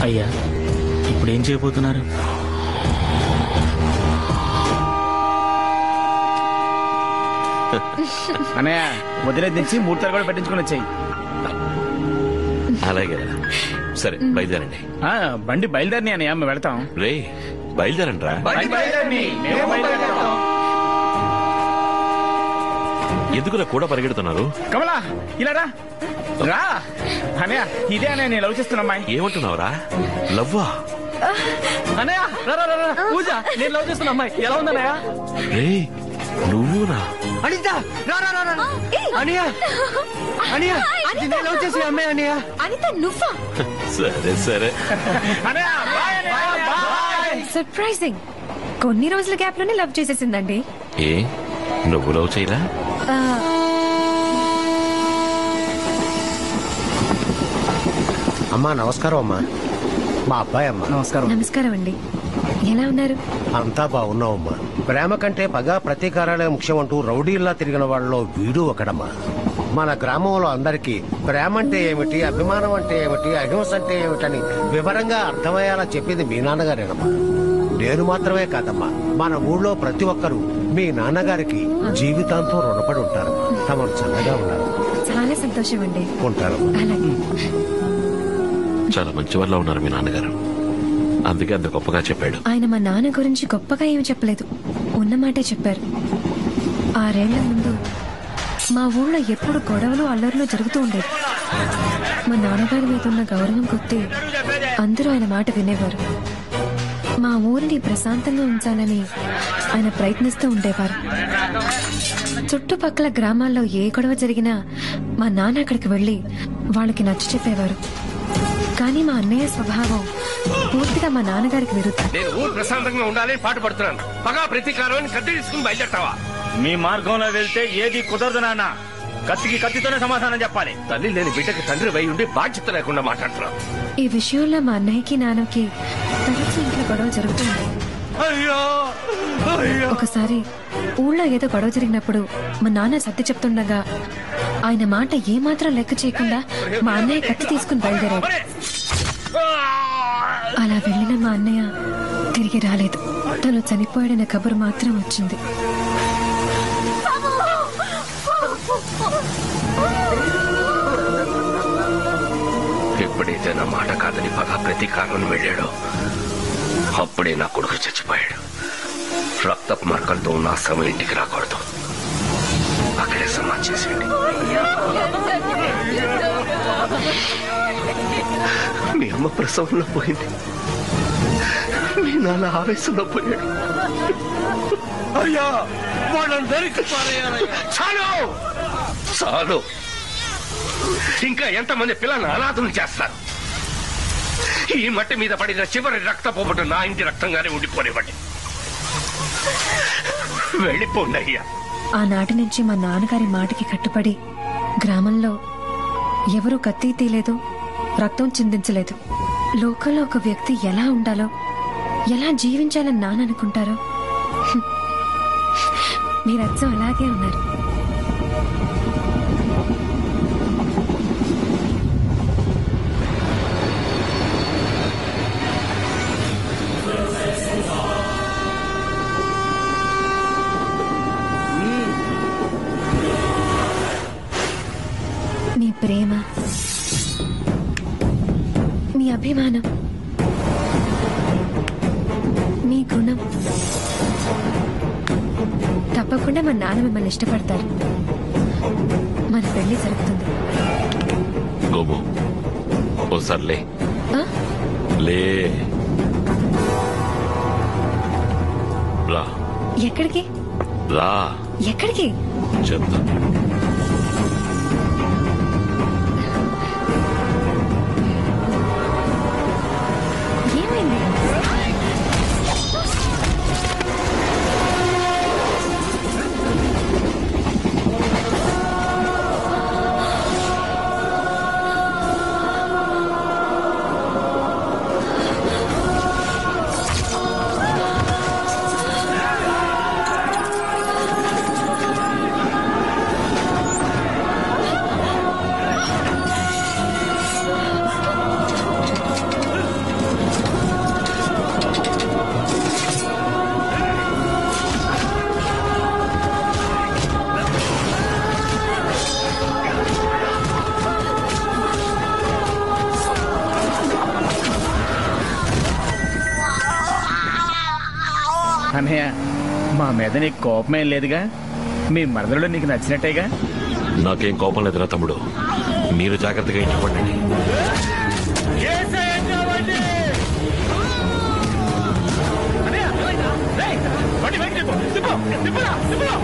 అయ్యా ఇప్పుడు ఏం చేయబోతున్నారు? అన్నయ్య వదిలే దించి 3 తరగతి పెట్టించుకుని వచ్చాయి. అలాగే సరే బయలుదేరండి. బండి బయలుదేరని అన్నయ్య మేము వెళ్తాం. రే బయలుదేరండి రా. ఎందుకులా కూడా పరిగెడుతున్నారు? కమలా ఇలా రా రా అన్నయ్య. ఇదే అన్నయ్య నేను లవ్ చేస్తున్నా అమ్మాయి. ఏమంటున్నావురా? లవ్వా? అన్నయ్య పూజ నేను లవ్ చేస్తున్నా అమ్మాయి. ఎలా ఉందన్నయ్య? రే నువ్వునా? అనిత అనియా అనియా నేను లవ్ చేసి అమ్మాయి అనియా. అనిత నువ్వా? సరే సరే. సర్ప్రైజింగ్. కొన్ని రోజుల గ్యాప్ లోనే లవ్ చేసేసిందండి. ఏ నువ్వు లవ్ చేయరా? అమ్మా నమస్కారం. అమ్మా మా అబ్బాయి అమ్మా. నమస్కారం అండి. ఎలా ఉన్నారు? అంతా బాగున్నావమ్మా. ప్రేమ కంటే పగ ప్రతీకారాలే ముఖ్యం అంటూ రౌడీల్లా తిరిగిన వాళ్ళలో వీడు ఒకడమ్మా. మన గ్రామంలో అందరికీ ప్రేమ అంటే ఏమిటి, అభిమానం అంటే ఏమిటి, అహింస అంటే ఏమిటని వివరంగా అర్థమయ్యేలా చెప్పింది మీ నాన్నగారేనమ్మా. నేను మాత్రమే కాదమ్మా, మన ఊళ్ళో ప్రతి ఒక్కరూ మీ నాన్నగారికి జీవితాంతం రుణపడి ఉంటారు. తమరు చల్లగా ఉన్నారు. చాలా సంతోషం అండి. ఉంటారు. అలాగే. చాలా మంచి వాళ్ళ ఉన్నారు మీ నాన్నగారు. అందుకే అంత గొప్పగా చెప్పాడు. ఆయన మా నాన్న గురించి గొప్పగా ఏమి చెప్పలేదు, ఉన్నమాటే చెప్పారు. 6 ఏళ్ల ముందు మా ఊళ్ళో ఎప్పుడు గొడవలు అల్లర్లు జరుగుతూ ఉండేది. మా నాన్నగారి మీద ఉన్న గౌరవం కొద్దీ అందరూ ఆయన మాట వినేవారు. మా ఊరిని ప్రశాంతంగా ఉంచాలని ఆయన ప్రయత్నిస్తూ ఉండేవారు. చుట్టుపక్కల గ్రామాల్లో ఏ గొడవ జరిగినా మా నాన్న అక్కడికి వెళ్లి వాళ్ళకి నచ్చ చెప్పేవారు. కానీ మా అన్నయ్య స్వభావం పూర్తిగా మా నాన్నగారికి విరుద్ధం. నేను ఊరు ప్రశాంతంగా ఉండాలని పాటు పడుతున్నాను. పగా ప్రతీకారాన్ని కత్తి తీసుకుని బయలుదేరతావా? మీ మార్గంలో వెళ్తే ఏది కుదరదు నాన్న. కత్తికి కత్తితోనే సమాధానం చెప్పాలి. తల్లి లేని బిడ్డకి తండ్రి వై ఉండి బాధ్యత లేకుండా మాట్లాడుతున్నావు. ఈ విషయంలో మా అన్నయ్యకి నాన్నకి తరచూ ఇంట్లో గొడవ జరుగుతుంది. ఒకసారి ఊళ్ళో ఏదో గొడవ జరిగినప్పుడు మా నాన్న సర్ది చెప్తుండగా ఆయన మాట ఏమాత్రం లెక్క చేయకుండా మా అన్నయ్య కత్తి తీసుకుని బయలుదేరాడు. అలా వెళ్ళిన మా అన్నయ్య తిరిగి రాలేదు. తను చనిపోయాడనే కబురు మాత్రం వచ్చింది. ఎప్పుడైతే నా మాట కాదని పగా ప్రతీకారం వెళ్ళాడో అప్పుడే నా కొడుకు చచ్చిపోయాడు. రక్తపు మార్కలతో ఉన్న సమయం ఇంటికి రాకూడదు. అక్కడే సమాధి చేసేయండి. మీ అమ్మ ప్రసవంలో పోయింది. మీ నాన్న ఆవేశంలో పోయాడు. అయ్యా వాళ్ళందరికీ చాలు చాలు. ఇంకా ఎంతమంది పిల్లల్ని అనాథులు చేస్తారు? ఈ మట్టి మీద పడిన చివరి రక్తపోబట్టు నా ఇంటి రక్తంగానే ఉండిపోనివ్వండి. వెళ్ళిపోండి అయ్యా. ఆనాటి నుంచి మా నాన్నగారి మాటకి కట్టుబడి గ్రామంలో ఎవరూ కత్తి తీయలేదు, రక్తం చిందించలేదు. లోకంలో ఒక వ్యక్తి ఎలా ఉండాలో, ఎలా జీవించాలని నాన్న అనుకుంటారో మీరచ్చం అలాగే ఉన్నారు. మీ ప్రేమ, మీ అభిమానం, మీ గుణం తప్పకుండా మా నాన్న మిమ్మల్ని ఇష్టపడతారు. మన పెళ్లి జరుగుతుంది. గోము ఓసారి లే. లే రా. ఎక్కడికి? రా. ఎక్కడికి? చెప్తా. ఏమైంది? అన్నయ్య మా మీద నీకు కోపమేం లేదుగా మీ మరదలు నీకు నచ్చినట్టేగా నాకేం కోపం లేదురా తమ్ముడు. మీరు జాగ్రత్తగా ఇంటికి పండండి. రేయ్, బండి వెనక్కి తిప్పు, తిప్పు, తిప్పురా, తిప్పురా.